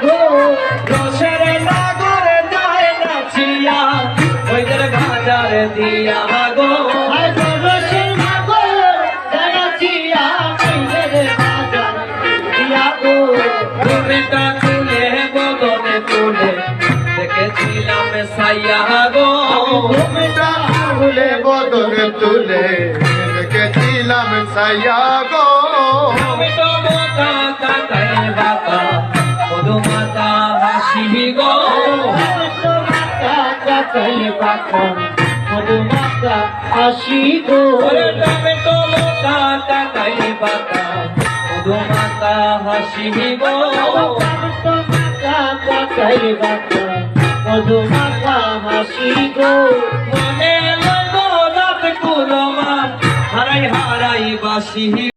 গো রসের নাগরে যায় নাচিয়া ওইদের বাজার দিয়া গো রসের নাগর যায় নাচিয়া ওইদের বাজার দিয়া গো ঘুমিটা তুলে বদনে তুলে দেখেছিলাম সাইয়া গো ঘুমিটা তুলে বদনে তুলে দেখেছিলাম সাইয়া গো আমি তো বোকা কাকাই বাকা মধুমাতা হাসি গো আমি তো বোকা কাকাই বাকা মধুমাতা হাসি গো আমি তো বোকা কাকাই বাকা মধুমাতা হাসি গো আমি তো বোকা কাকাই বাকা মধুমাতা হাসি গো মনে লাগো রাত কুরমা হারাই হারাই বাসি